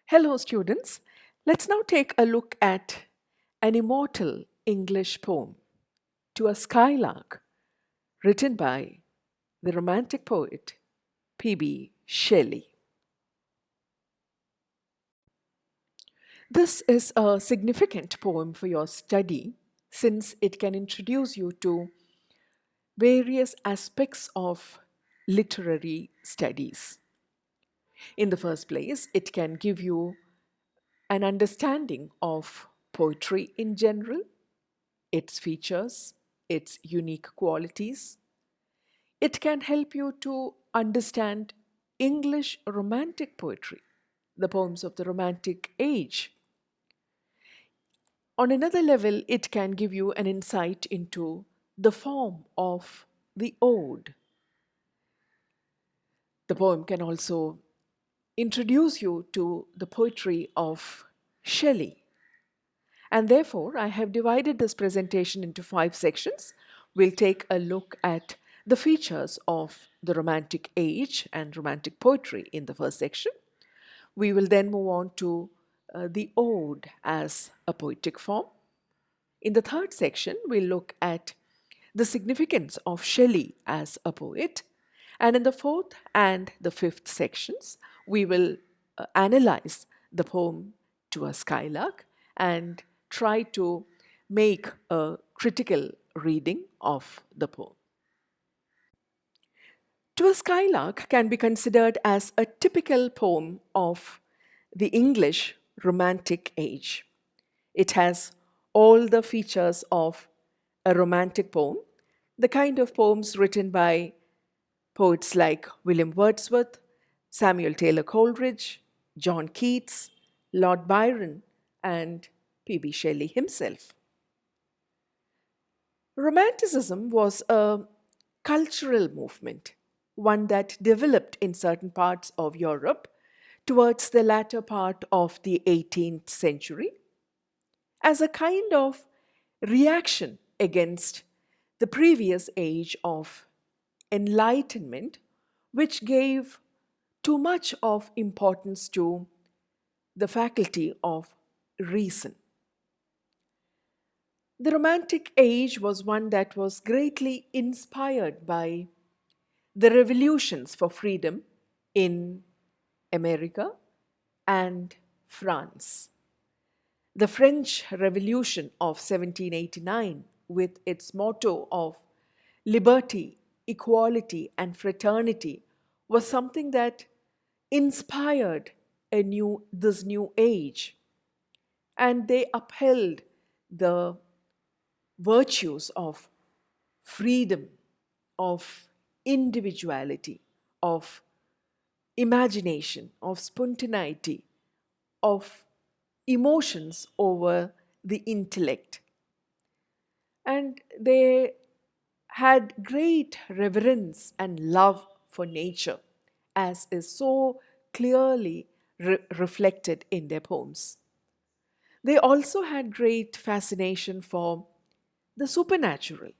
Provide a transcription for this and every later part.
Hello, students. Let's now take a look at an immortal English poem, To a Skylark, written by the Romantic poet P.B. Shelley. This is a significant poem for your study since it can introduce you to various aspects of literary studies. In the first place, it can give you an understanding of poetry in general, its features, its unique qualities. It can help you to understand English Romantic poetry, the poems of the Romantic age. On another level, it can give you an insight into the form of the ode. The poem can also introduce you to the poetry of Shelley. And therefore, I have divided this presentation into 5 sections. We'll take a look at the features of the Romantic age and Romantic poetry in the first section. We will then move on to the ode as a poetic form. In the third section, we'll look at the significance of Shelley as a poet. And in the fourth and the fifth sections, we will analyze the poem To a Skylark and try to make a critical reading of the poem. To a Skylark can be considered as a typical poem of the English Romantic age. It has all the features of a romantic poem, the kind of poems written by poets like William Wordsworth, Samuel Taylor Coleridge, John Keats, Lord Byron, and P.B. Shelley himself. Romanticism was a cultural movement, one that developed in certain parts of Europe towards the latter part of the 18th century as a kind of reaction against the previous age of enlightenment, which gave too much of importance to the faculty of reason. The Romantic age was one that was greatly inspired by the revolutions for freedom in America and France. The French Revolution of 1789, with its motto of liberty, equality, and fraternity, was something that inspired this new age. And they upheld the virtues of freedom, of individuality, of imagination, of spontaneity, of emotions over the intellect. And they had great reverence and love for nature, as is so clearly reflected in their poems. They also had great fascination for the supernatural.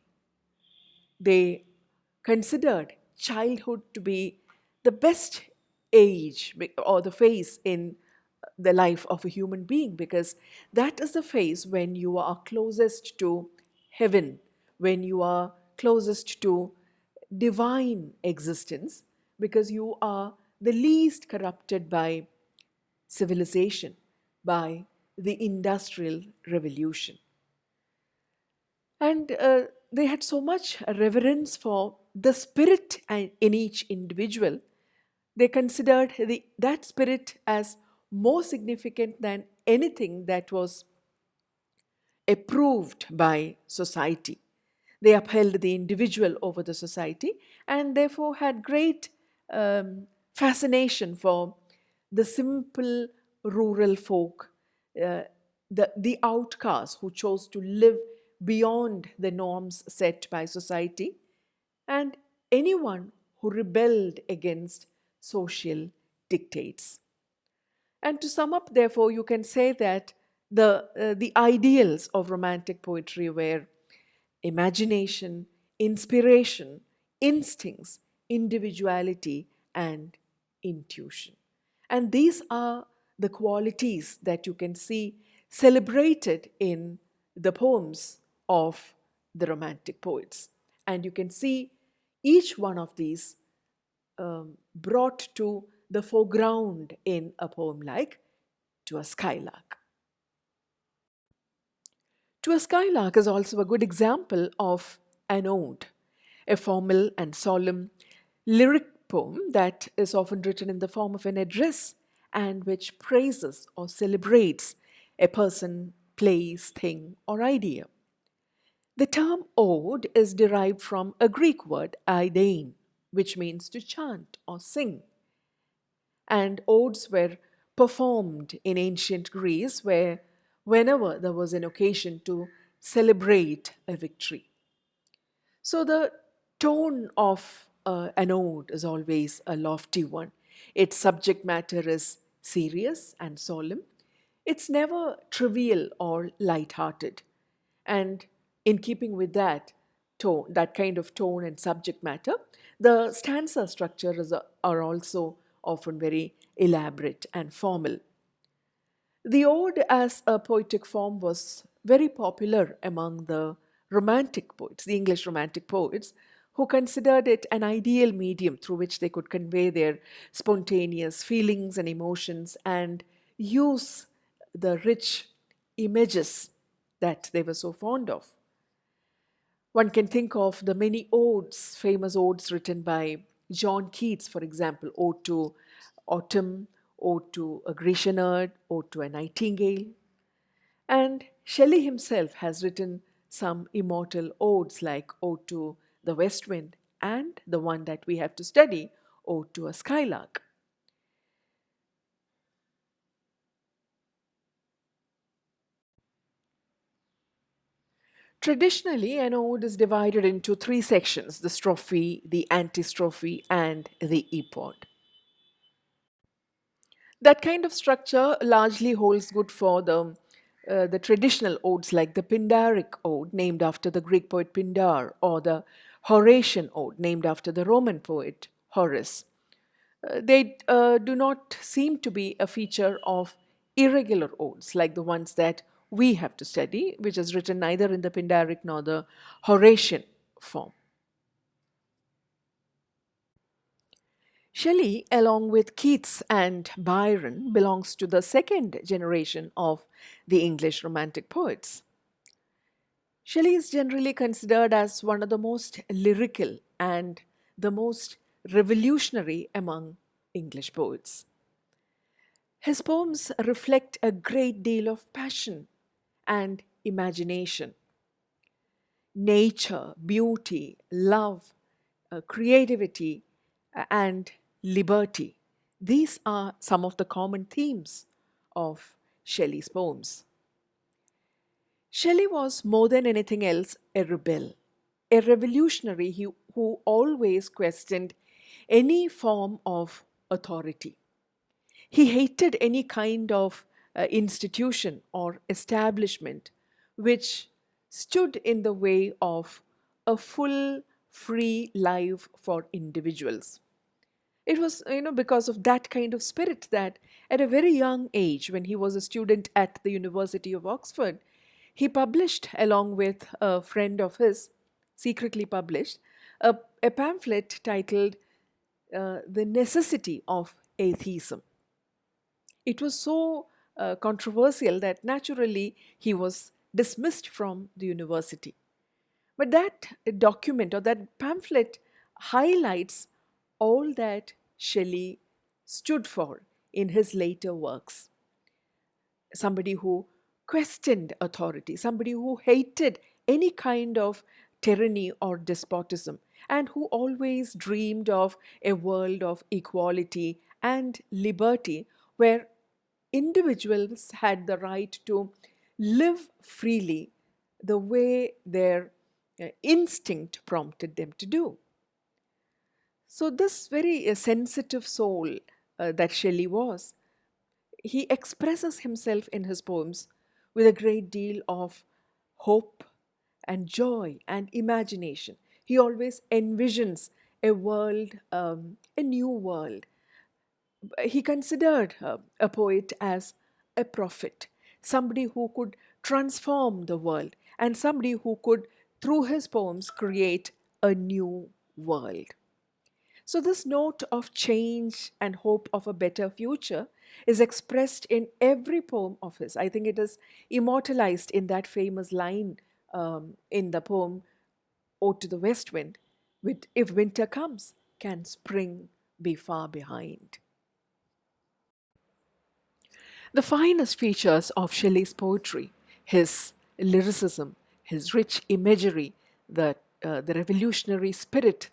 They considered childhood to be the best age or the phase in the life of a human being, because that is the phase when you are closest to heaven, when you are closest to divine existence, because you are the least corrupted by civilization, by the Industrial Revolution. And they had so much reverence for the spirit in each individual. They considered that spirit as more significant than anything that was approved by society. They upheld the individual over the society and therefore had great fascination for the simple rural folk, the outcasts who chose to live beyond the norms set by society, and anyone who rebelled against social dictates. And to sum up, therefore, you can say that the ideals of Romantic poetry were imagination, inspiration, instincts, individuality, and intuition. And these are the qualities that you can see celebrated in the poems of the Romantic poets. And you can see each one of these brought to the foreground in a poem like To a Skylark. To a Skylark is also a good example of an ode, a formal and solemn lyric poem that is often written in the form of an address and which praises or celebrates a person, place, thing, or idea. The term ode is derived from a Greek word, eidein, which means to chant or sing. And odes were performed in ancient Greece where whenever there was an occasion to celebrate a victory. So the tone of an ode is always a lofty one. Its subject matter is serious and solemn. It's never trivial or light-hearted. And in keeping with that tone, that kind of tone and subject matter, the stanza structure are also often very elaborate and formal. The ode as a poetic form was very popular among the Romantic poets, the English Romantic poets, who considered it an ideal medium through which they could convey their spontaneous feelings and emotions and use the rich images that they were so fond of. One can think of the many odes, famous odes written by John Keats, for example, Ode to Autumn, Ode to a Grecian Urd, Ode to a Nightingale. And Shelley himself has written some immortal odes like Ode to the West Wind and the one that we have to study, Ode to a Skylark. Traditionally, an ode is divided into three sections: the strophe, the antistrophe, and the epode. That kind of structure largely holds good for the traditional odes like the Pindaric ode, named after the Greek poet Pindar, or the Horatian ode, named after the Roman poet Horace. They do not seem to be a feature of irregular odes like the ones that we have to study, which is written neither in the Pindaric nor the Horatian form. Shelley, along with Keats and Byron, belongs to the second generation of the English Romantic poets. Shelley is generally considered as one of the most lyrical and the most revolutionary among English poets. His poems reflect a great deal of passion and imagination. Nature, beauty, love, creativity, and liberty. These are some of the common themes of Shelley's poems. Shelley was more than anything else a rebel, a revolutionary who always questioned any form of authority. He hated any kind of institution or establishment which stood in the way of a full, free life for individuals. It was, because of that kind of spirit that at a very young age, when he was a student at the University of Oxford, he published, along with a friend of his, secretly published, a pamphlet titled The Necessity of Atheism. It was so controversial that naturally he was dismissed from the university. But that document or that pamphlet highlights all that Shelley stood for in his later works. Somebody who questioned authority, somebody who hated any kind of tyranny or despotism, and who always dreamed of a world of equality and liberty where individuals had the right to live freely the way their instinct prompted them to do. So, this very sensitive soul that Shelley was, he expresses himself in his poems with a great deal of hope and joy and imagination. He always envisions a world, a new world, He considered a poet as a prophet, somebody who could transform the world, and somebody who could, through his poems, create a new world. So, this note of change and hope of a better future is expressed in every poem of his. I think it is immortalized in that famous line in the poem Ode to the West Wind, with if winter comes, can spring be far behind? The finest features of Shelley's poetry, his lyricism, his rich imagery, the revolutionary spirit,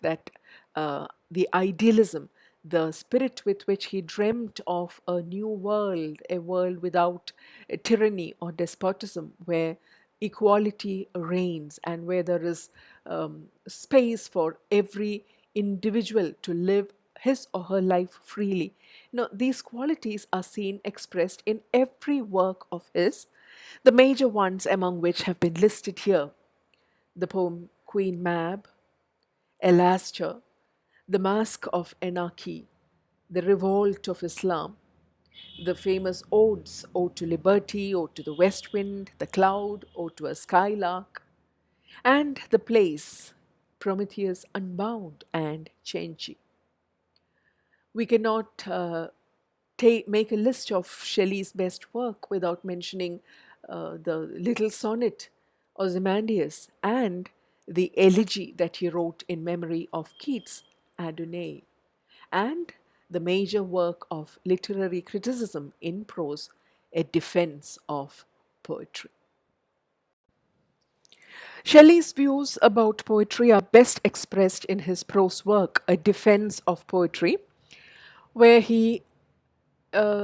the idealism, the spirit with which he dreamt of a new world, a world without tyranny or despotism, where equality reigns and where there is space for every individual to live his or her life freely. These qualities are seen expressed in every work of his, the major ones among which have been listed here: the poem Queen Mab, Alastor, The Mask of Anarchy, The Revolt of Islam, the famous odes, Ode to Liberty, Ode to the West Wind, The Cloud, Ode to a Skylark, and the plays Prometheus Unbound and Cenci. We cannot make a list of Shelley's best work without mentioning the little sonnet Ozymandias and the elegy that he wrote in memory of Keats, Adonais, and the major work of literary criticism in prose, A Defense of Poetry. Shelley's views about poetry are best expressed in his prose work, A Defense of Poetry, where he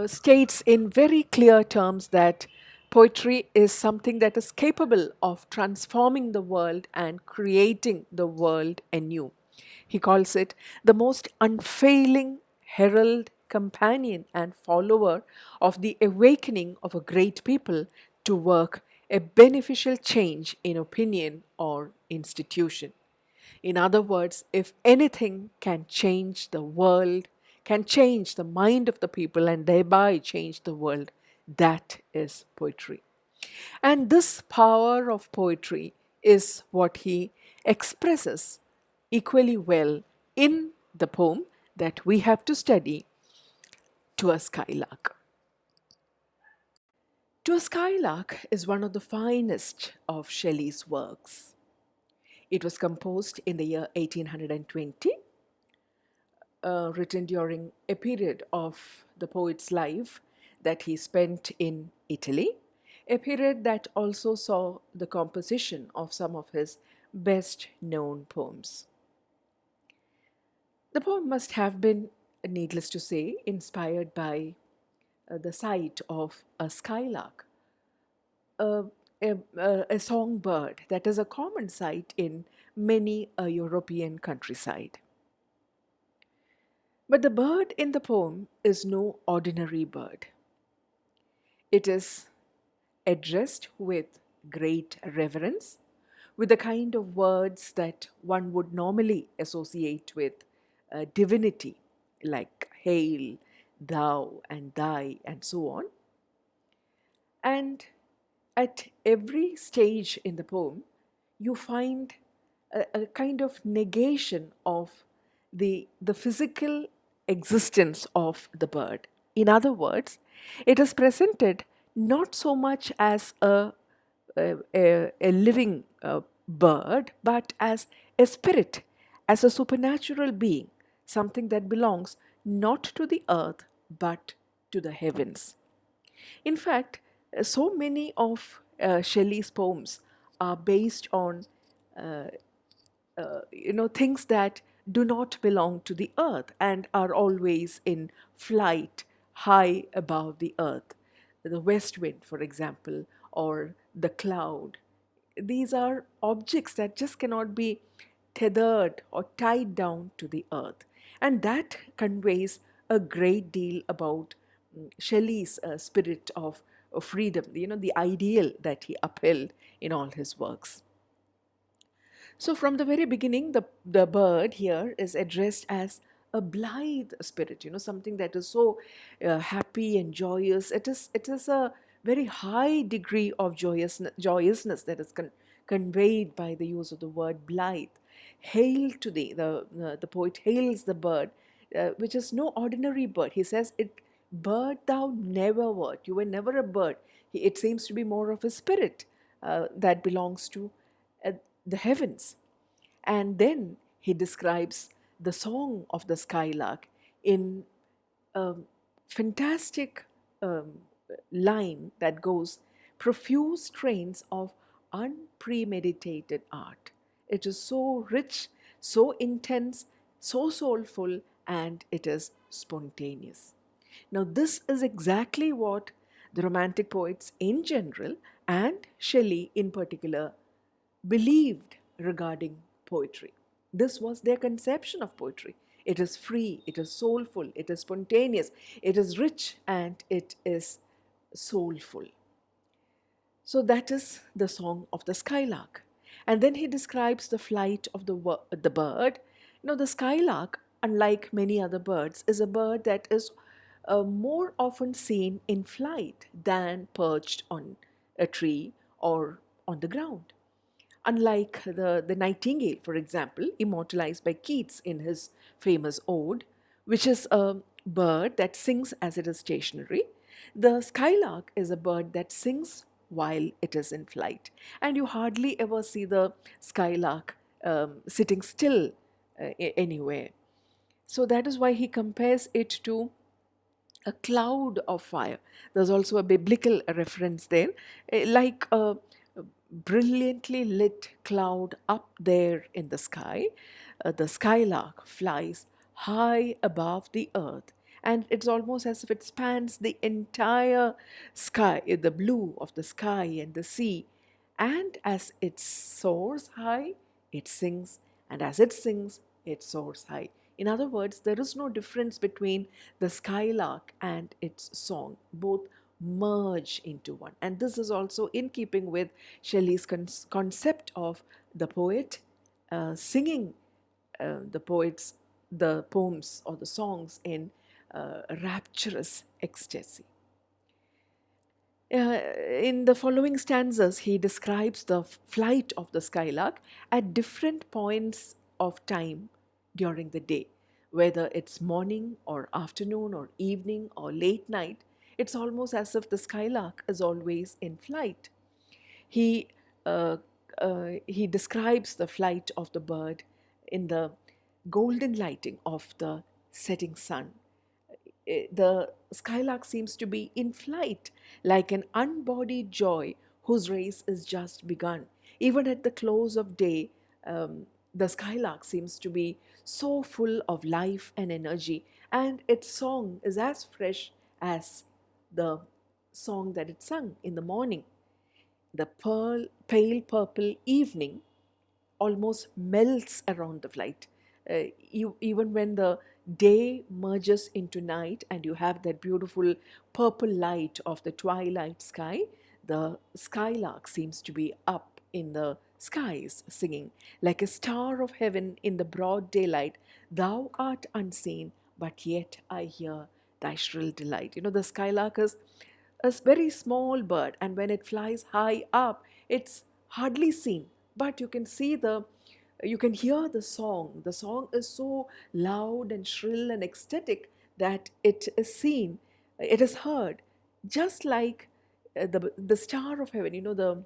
states in very clear terms that poetry is something that is capable of transforming the world and creating the world anew. He calls it the most unfailing herald, companion, and follower of the awakening of a great people to work a beneficial change in opinion or institution. In other words, if anything can change the world, can change the mind of the people, and thereby change the world, that is poetry. And this power of poetry is what he expresses equally well in the poem that we have to study, To a Skylark. To a Skylark is one of the finest of Shelley's works. It was composed in the year 1820, written during a period of the poet's life that he spent in Italy, a period that also saw the composition of some of his best known poems. The poem must have been, needless to say, inspired by the sight of a skylark, a, a songbird that is a common sight in many a European countryside. But the bird in the poem is no ordinary bird. It is addressed with great reverence, with the kind of words that one would normally associate with divinity, like hail, thou, and thy, and so on. And at every stage in the poem, you find a kind of negation of the physical existence of the bird. In other words, it is presented not so much as a living bird, but as a spirit, as a supernatural being, something that belongs not to the earth but to the heavens. In fact, so many of Shelley's poems are based on things that do not belong to the earth and are always in flight high above the earth. The west wind, for example, or the cloud. These are objects that just cannot be tethered or tied down to the earth. And that conveys a great deal about Shelley's spirit of freedom, the ideal that he upheld in all his works. So, from the very beginning, the bird here is addressed as a blithe spirit, something that is so happy and joyous. It is a very high degree of joyousness that is conveyed by the use of the word blithe. Hail to thee, the poet hails the bird, which is no ordinary bird. He says, "It bird thou never wert." You were never a bird. It seems to be more of a spirit that belongs to uh, the heavens. And then he describes the song of the skylark in a fantastic um, line that goes, "Profuse strains of unpremeditated art." It is so rich, so intense, so soulful, and it is spontaneous. Now, this is exactly what the Romantic poets in general and Shelley in particular believed regarding poetry. This was their conception of poetry. It is free, it is soulful, it is spontaneous, it is rich, and it is soulful. So that is the song of the skylark. And then he describes the flight of the bird. The skylark, unlike many other birds, is a bird that is more often seen in flight than perched on a tree or on the ground. Unlike the nightingale, for example, immortalized by Keats in his famous ode, which is a bird that sings as it is stationary, the skylark is a bird that sings while it is in flight. And you hardly ever see the skylark sitting still anywhere. So that is why he compares it to a cloud of fire. There's also a biblical reference there, like a brilliantly lit cloud up there in the sky. The skylark flies high above the earth, and it's almost as if it spans the entire sky, the blue of the sky and the sea. And as it soars high, it sings, and as it sings, it soars high. In other words, there is no difference between the skylark and its song. Both merge into one. And this is also in keeping with Shelley's concept of the poet singing the poems or the songs in rapturous ecstasy. In the following stanzas, he describes the flight of the skylark at different points of time during the day, whether it's morning or afternoon or evening or late night. It's almost as if the skylark is always in flight. He, he describes the flight of the bird in the golden lighting of the setting sun. The skylark seems to be in flight, like an unbodied joy whose race is just begun. Even at the close of day, the skylark seems to be so full of life and energy, and its song is as fresh as the song that it sung in the morning. The pale purple evening almost melts around the flight. Even when the day merges into night and you have that beautiful purple light of the twilight sky, the skylark seems to be up in the skies singing. Like a star of heaven in the broad daylight, thou art unseen, but yet I hear thy shrill delight. The skylark is a very small bird, and when it flies high up, it's hardly seen, but you can hear the song. The song is so loud and shrill and ecstatic that it is seen, it is heard, just like the star of heaven, the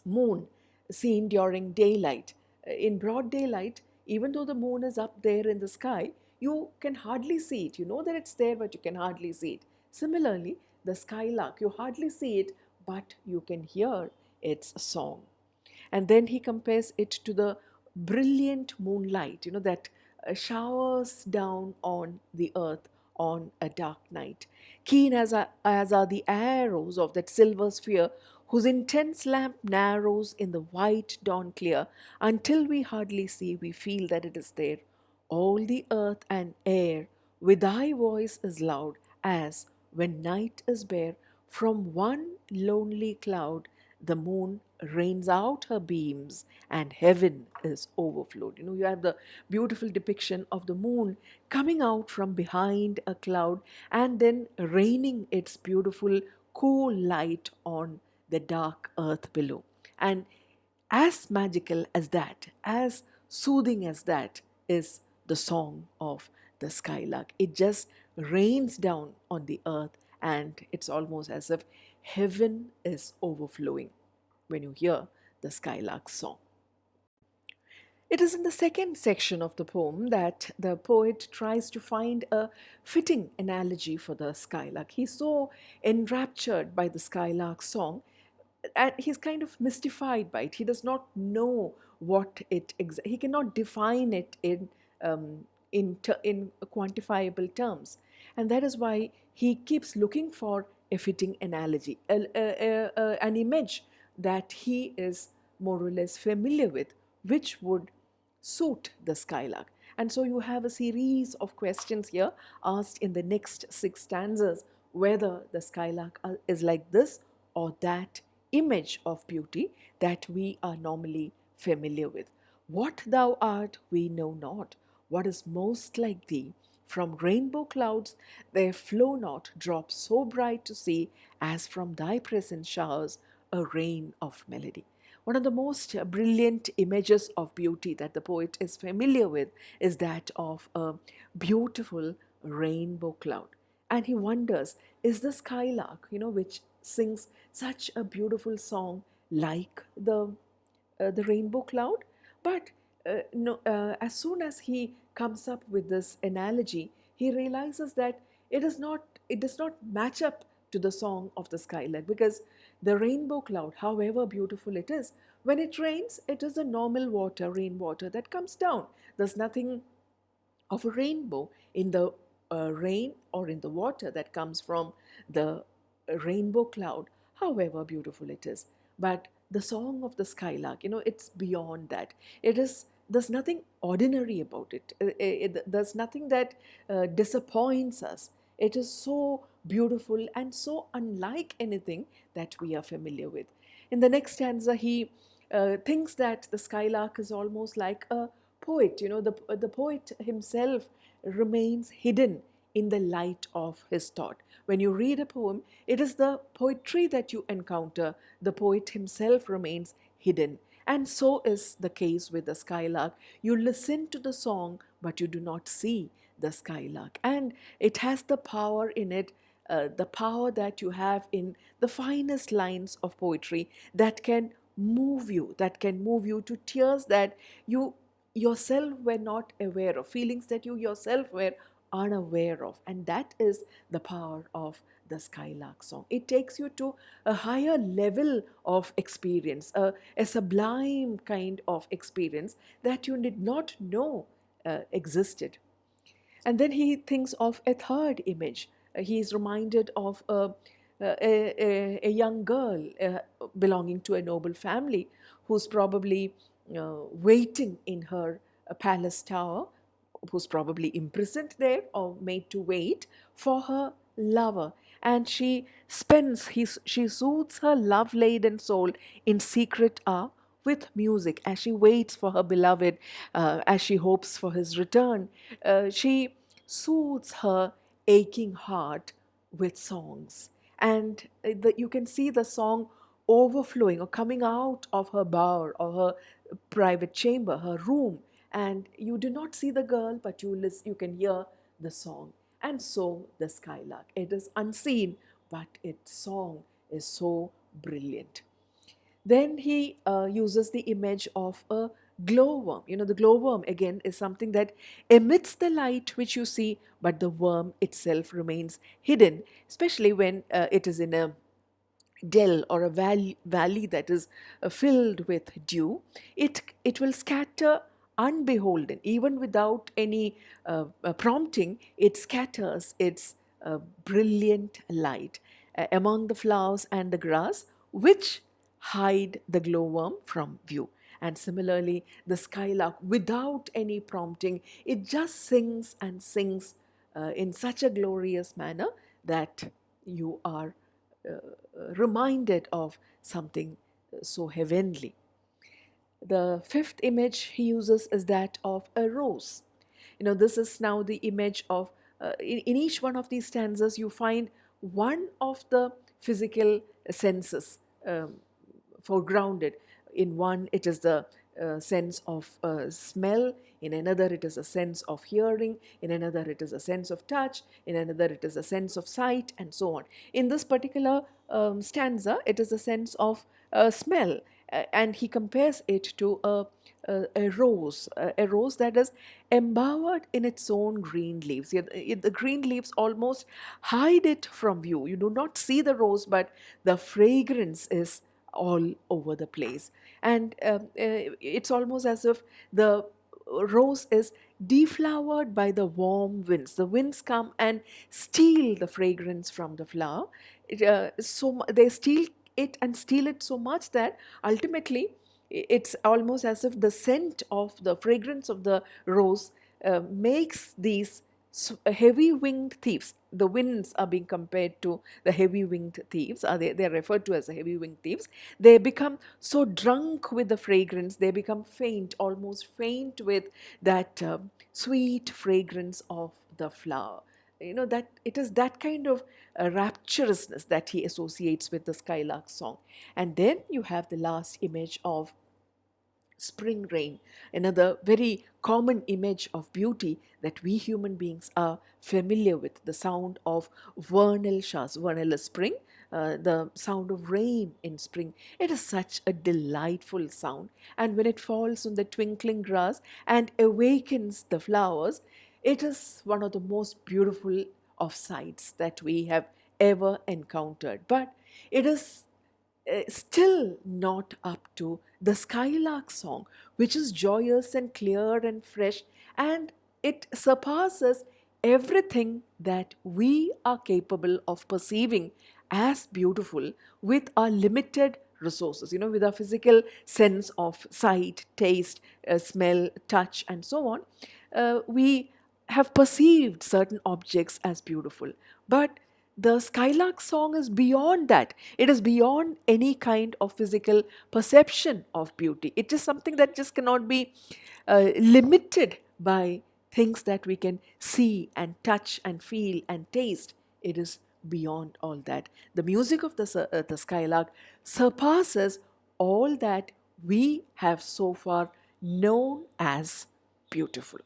moon seen during daylight. In broad daylight, even though the moon is up there in the sky, you can hardly see it. You know that it's there, but you can hardly see it. Similarly, the skylark, you hardly see it, but you can hear its song. And then he compares it to the brilliant moonlight, that showers down on the earth on a dark night. Keen as are the arrows of that silver sphere, whose intense lamp narrows in the white dawn clear, until we hardly see, we feel that it is there. All the earth and air with thy voice is loud, as when night is bare, from one lonely cloud the moon rains out her beams and heaven is overflowed. You have the beautiful depiction of the moon coming out from behind a cloud and then raining its beautiful cool light on the dark earth below. And as magical as that, as soothing as that is the song of the skylark. It just rains down on the earth, and it's almost as if heaven is overflowing when you hear the skylark song. It is in the second section of the poem that the poet tries to find a fitting analogy for the skylark. He's so enraptured by the skylark song and he's kind of mystified by it. He does not know what he cannot define it in quantifiable terms, and that is why he keeps looking for a fitting analogy, an image that he is more or less familiar with, which would suit the skylark. And so you have a series of questions here asked in the next 6 stanzas, whether the skylark is like this or that image of beauty that we are normally familiar with. What thou art, we know not. What is most like thee? From rainbow clouds there flow not drops so bright to see, as from thy presence showers a rain of melody. One of the most brilliant images of beauty that the poet is familiar with is that of a beautiful rainbow cloud. And he wonders, is the skylark, which sings such a beautiful song, like the rainbow cloud? But no, as soon as he comes up with this analogy, he realizes that it does not match up to the song of the skylark, because the rainbow cloud, however beautiful it is, when it rains, it is a normal rainwater that comes down. There's nothing of a rainbow in the rain or in the water that comes from the rainbow cloud, however beautiful it is. But the song of the skylark, it's beyond that. There's nothing ordinary about it. There's nothing that disappoints us. It is so beautiful and so unlike anything that we are familiar with. In the next stanza, he thinks that the skylark is almost like a poet. The poet himself remains hidden in the light of his thought. When you read a poem, it is the poetry that you encounter. The poet himself remains hidden. And so is the case with the skylark. You listen to the song, but you do not see the skylark. And it has the power in it, the power that you have in the finest lines of poetry that can move you to tears that you yourself were not aware of, feelings that you yourself were unaware of. And that is the power of the skylark song. It takes you to a higher level of experience, a sublime kind of experience that you did not know existed. And then he thinks of a third image. He is reminded of a young girl belonging to a noble family who's probably waiting in her palace tower, who's probably imprisoned there or made to wait for her lover. And she soothes her love-laden soul in secret hour with music as she waits for her beloved, as she hopes for his return. She soothes her aching heart with songs. And you can see the song overflowing or coming out of her bower or her private chamber, her room. And you do not see the girl, but you can hear the song. And so the skylark. It is unseen, but its song is so brilliant. Then he uses the image of a glowworm. The glowworm again is something that emits the light which you see, but the worm itself remains hidden, especially when it is in a dell or a valley that is filled with dew. It will scatter unbeholden, even without any prompting. It scatters its brilliant light among the flowers and the grass, which hide the glowworm from view. And similarly, the skylark, without any prompting, it just sings and sings in such a glorious manner that you are reminded of something so heavenly. The fifth image he uses is that of a rose. This is now the image of, in each one of these stanzas, you find one of the physical senses foregrounded. In one, it is the sense of smell. In another, it is a sense of hearing. In another, it is a sense of touch. In another, it is a sense of sight, and so on. In this particular stanza, it is a sense of smell, and he compares it to a rose, a rose that is embowered in its own green leaves. Yet, the green leaves almost hide it from view. You do not see the rose, but the fragrance is all over the place. And it's almost as if the rose is deflowered by the warm winds. The winds come and steal the fragrance from the flower. They steal it and steal it so much that ultimately it's almost as if the scent of the fragrance of the rose makes these heavy winged thieves. The winds are being compared to the heavy winged thieves. They're referred to as the heavy winged thieves. They become so drunk with the fragrance, they become faint, almost faint with that sweet fragrance of the flower. That it is that kind of rapturousness that he associates with the Skylark song. And then you have the last image of spring rain, another very common image of beauty that we human beings are familiar with, the sound of vernal showers. Vernal is spring, the sound of rain in spring. It is such a delightful sound, and when it falls on the twinkling grass and awakens the flowers, it is one of the most beautiful of sights that we have ever encountered. But it is still not up to the Skylark song, which is joyous and clear and fresh, and it surpasses everything that we are capable of perceiving as beautiful with our limited resources, with our physical sense of sight, taste, smell, touch, and so on. We have perceived certain objects as beautiful, but the Skylark song is beyond that. It is beyond any kind of physical perception of beauty. It is something that just cannot be limited by things that we can see and touch and feel and taste. It is beyond all that. The music of the Skylark surpasses all that we have so far known as beautiful.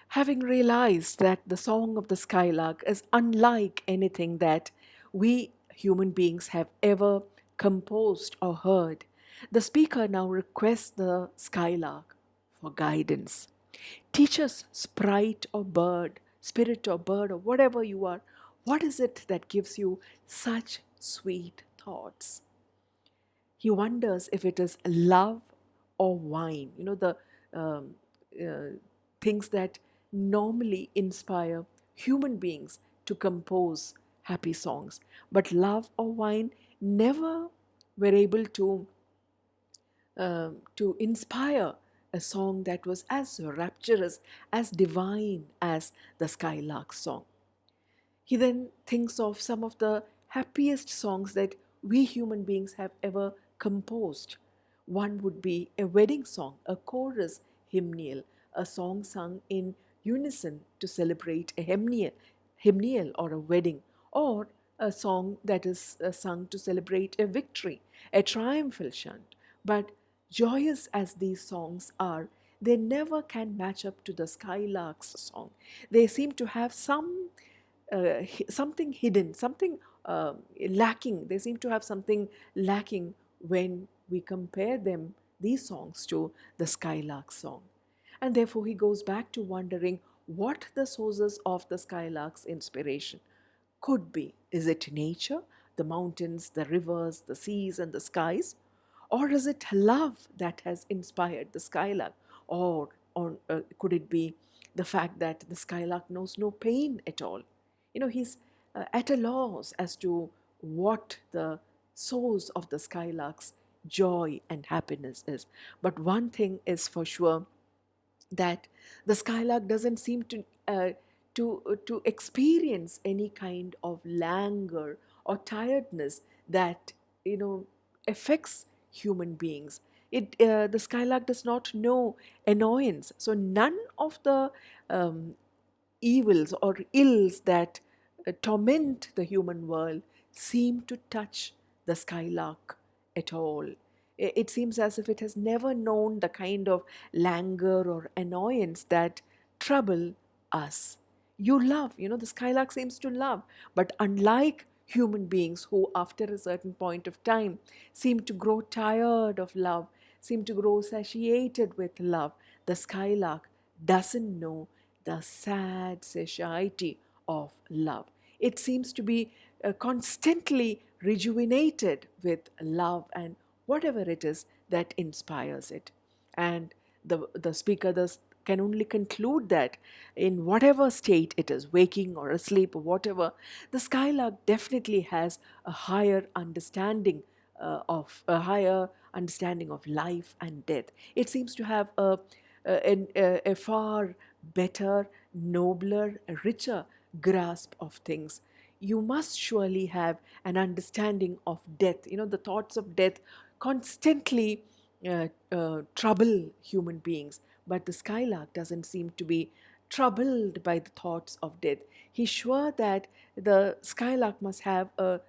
Having realized that the song of the Skylark is unlike anything that we human beings have ever composed or heard, the speaker now requests the Skylark for guidance. Teach us, sprite or bird, spirit or bird or whatever you are, what is it that gives you such sweet thoughts? He wonders if it is love or wine. The uh, things that normally inspire human beings to compose happy songs. But love or wine never were able to inspire a song that was as rapturous, as divine as the Skylark song. He then thinks of some of the happiest songs that we human beings have ever composed. One would be a wedding song, a chorus hymnal, a song sung in unison to celebrate a hymnal or a wedding, or a song that is sung to celebrate a victory, a triumphal chant. But joyous as these songs are, they never can match up to the Skylark's song. They seem to have something hidden, something lacking. They seem to have something lacking when we compare these songs, to the Skylark song. And therefore, he goes back to wondering what the sources of the Skylark's inspiration could be. Is it nature, the mountains, the rivers, the seas, and the skies? Or is it love that has inspired the Skylark? Or could it be the fact that the Skylark knows no pain at all? He's at a loss as to what the source of the Skylark's joy and happiness is. But one thing is for sure, that the Skylark doesn't seem to experience any kind of languor or tiredness that you know, affects human beings. The skylark does not know annoyance. So none of the um, evils or ills that torment the human world seem to touch the skylark at all. It seems as if it has never known the kind of languor or annoyance that trouble us. You love, the skylark seems to love, but unlike human beings who, after a certain point of time, seem to grow tired of love, seem to grow satiated with love, the skylark doesn't know the sad satiety of love. It seems to be constantly rejuvenated with love and whatever it is that inspires it. And the speaker thus can only conclude that in whatever state it is, waking or asleep or whatever, the skylark definitely has a higher understanding of life and death. It seems to have a far better, nobler, richer grasp of things. You must surely have an understanding of death. The thoughts of death constantly trouble human beings, but the skylark doesn't seem to be troubled by the thoughts of death. He's sure that the skylark must have a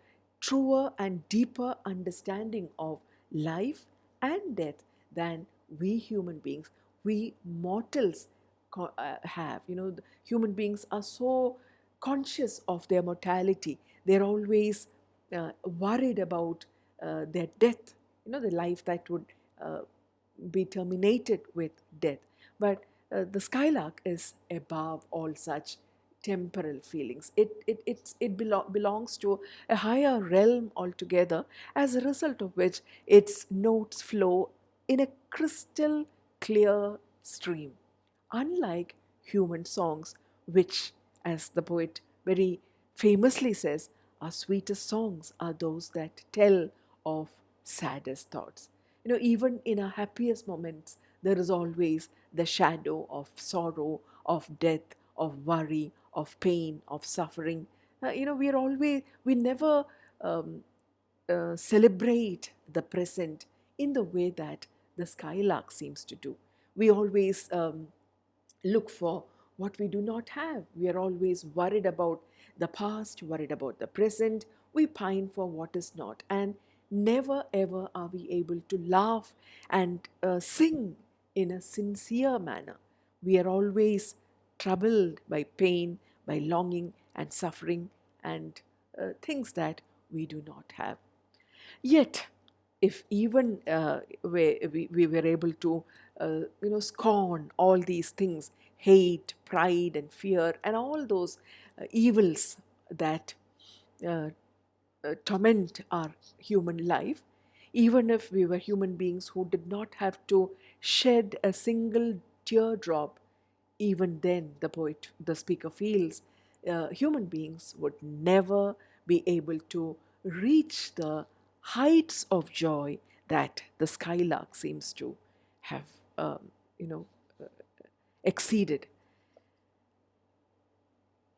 truer and deeper understanding of life and death than we human beings, we mortals have. Human beings are so conscious of their mortality. They're always worried about their death, the life that would uh, be terminated with death. But the skylark is above all such temporal feelings. It belongs to a higher realm altogether, as a result of which its notes flow in a crystal clear stream, unlike human songs, which, as the poet very famously says, our sweetest songs are those that tell of saddest thoughts. Even in our happiest moments, there is always the shadow of sorrow, of death, of worry, of pain, of suffering. We never um, celebrate the present in the way that the skylark seems to do. We always look for what we do not have. We are always worried about the past, worried about the present. We pine for what is not, and never ever are we able to laugh and sing in a sincere manner. We are always troubled by pain, by longing and suffering, and things that we do not have. Yet, if even we were able to, scorn all these things, hate, pride, and fear, and all those evils that uh, torment our human life, even if we were human beings who did not have to shed a single teardrop, even then, the speaker feels, human beings would never be able to reach the heights of joy that the skylark seems to have, you know, exceeded.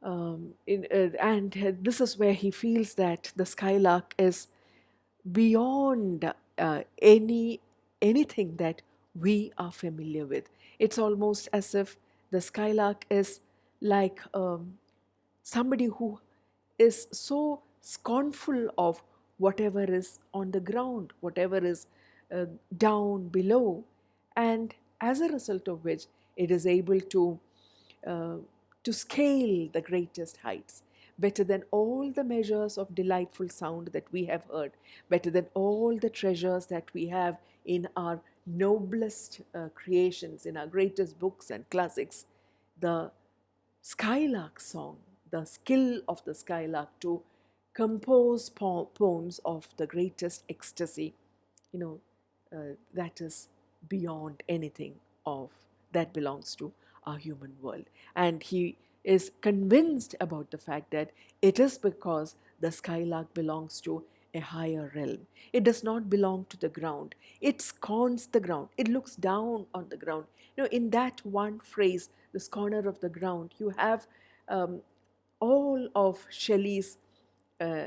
And this is where he feels that the skylark is beyond anything that we are familiar with. It's almost as if the skylark is like somebody who is so scornful of whatever is on the ground, whatever is uh, down below, and as a result of which it is able uh, to scale the greatest heights, better than all the measures of delightful sound that we have heard, better than all the treasures that we have in our noblest creations, in our greatest books and classics. The skylark song, the skill of the skylark to compose poems of the greatest ecstasy, you know, that is beyond anything of that belongs to our human world. And he is convinced about the fact that it is because the skylark belongs to a higher realm. It does not belong to the ground. It scorns the ground. It looks down on the ground. In that one phrase, the scorner of the ground, you have um, all of Shelley's uh,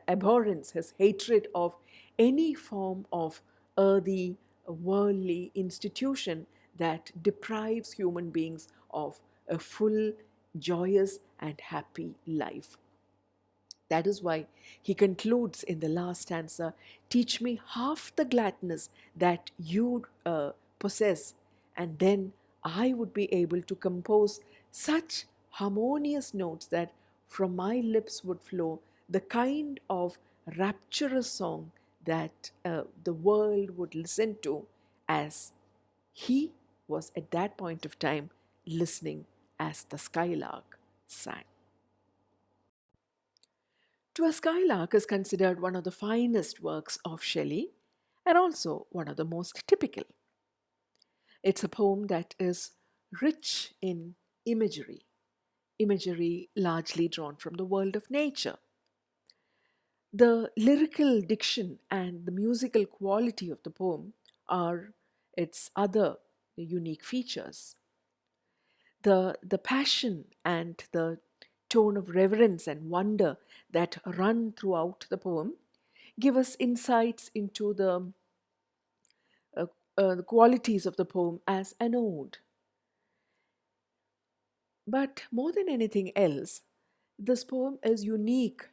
abhorrence, his hatred of any form of earthy, worldly institution that deprives human beings of a full, joyous, and happy life. That is why he concludes in the last stanza, teach me half the gladness that you possess, and then I would be able to compose such harmonious notes that from my lips would flow the kind of rapturous song that the world would listen to, as he was at that point of time listening as the skylark sang. To a Skylark is considered one of the finest works of Shelley and also one of the most typical. It's a poem that is rich in imagery, imagery largely drawn from the world of nature. The lyrical diction and the musical quality of the poem are its other unique features. The passion and the tone of reverence and wonder that run throughout the poem give us insights into uh, the qualities of the poem as an ode. But more than anything else, this poem is unique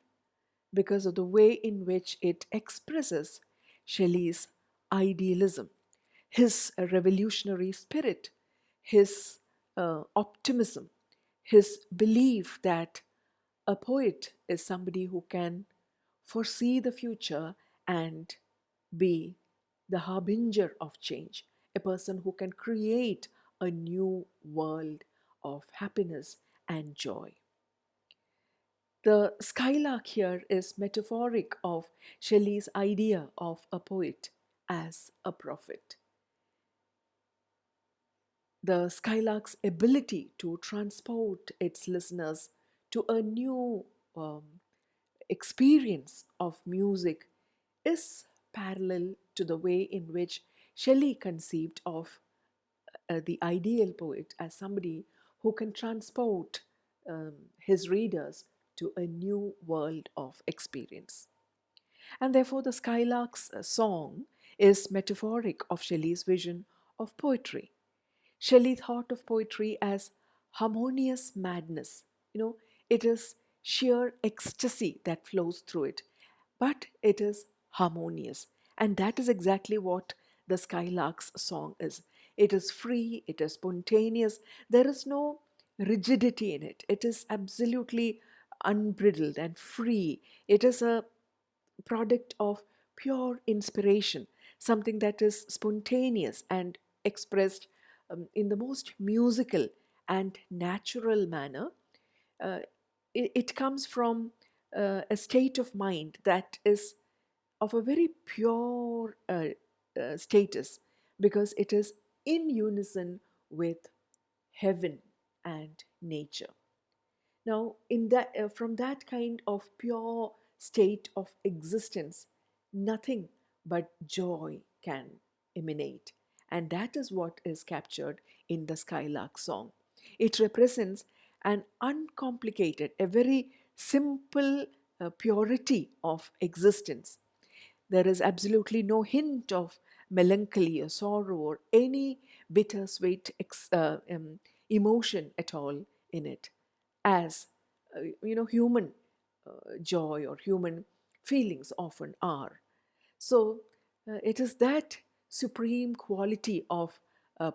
because of the way in which it expresses Shelley's idealism, his revolutionary spirit, his optimism, his belief that a poet is somebody who can foresee the future and be the harbinger of change, a person who can create a new world of happiness and joy. The skylark here is metaphoric of Shelley's idea of a poet as a prophet. The skylark's ability to transport its listeners to a new experience of music is parallel to the way in which Shelley conceived of the ideal poet as somebody who can transport his readers to a new world of experience. And therefore, the Skylark's song is metaphoric of Shelley's vision of poetry. Shelley thought of poetry as harmonious madness. It is sheer ecstasy that flows through it, but it is harmonious. And that is exactly what the Skylark's song is. It is free, it is spontaneous, there is no rigidity in it. It is absolutely unbridled and free. It is a product of pure inspiration, something that is spontaneous and expressed in the most musical and natural manner. Uh, it comes from a state of mind that is of a very pure status because it is in unison with heaven and nature. Now, from that kind of pure state of existence, nothing but joy can emanate. And that is what is captured in the Skylark song. It represents an uncomplicated, a very simple purity of existence. There is absolutely no hint of melancholy or sorrow or any bittersweet emotion at all in it, as human joy or human feelings often are. So it is that supreme quality of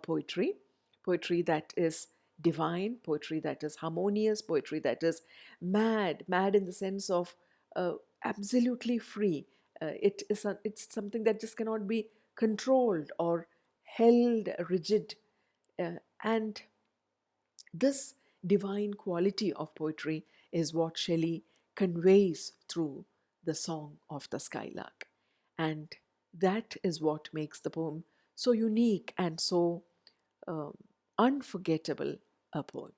poetry, poetry that is divine, poetry that is harmonious, poetry that is mad in the sense of absolutely free. It's something that just cannot be controlled or held rigid, and this divine quality of poetry is what Shelley conveys through the song of the skylark. And that is what makes the poem so unique and so um, unforgettable a poem.